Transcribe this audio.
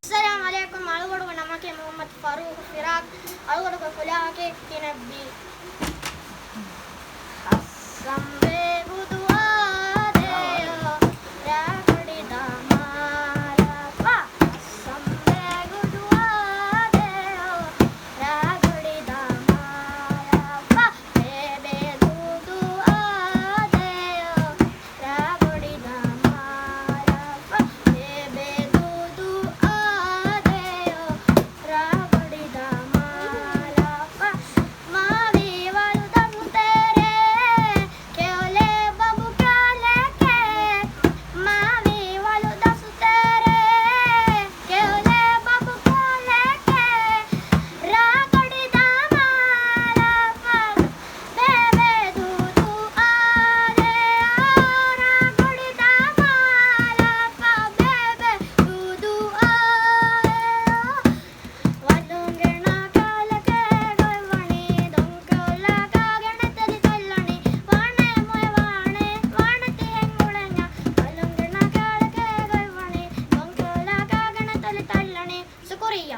Assalamualaikum warahmatullahi wabarakatuh. Muhammad Faruq Firak. Algo que fue la que tiene bi. Sambe budua deo ya kadi damara pa. Sambe budua deo ya kadi damara pa. Bebe budua deo ya kadi damara pa. Bebe budua deo ya kadi damara pa. Mavi walu damu tere keole babu kale ke. Mavi walu dasu tere keole babu kale ke. Ra kadi damara pa. Bebe dudu aare ra kadi damara pa. Bebe dudu aare വലുങ്കണ കാലക്കെ ഗോവണി ദൊങ്കല കാഗണതലി തല്ലണി വാണേ മോയ വാണേ വാണത്തി ഹെങ്കുളഞ്ഞ വലുങ്കണ കാലക്കെ ഗോവണി ദൊങ്കല കാഗണതലി തല്ലണി ശുക്രിയ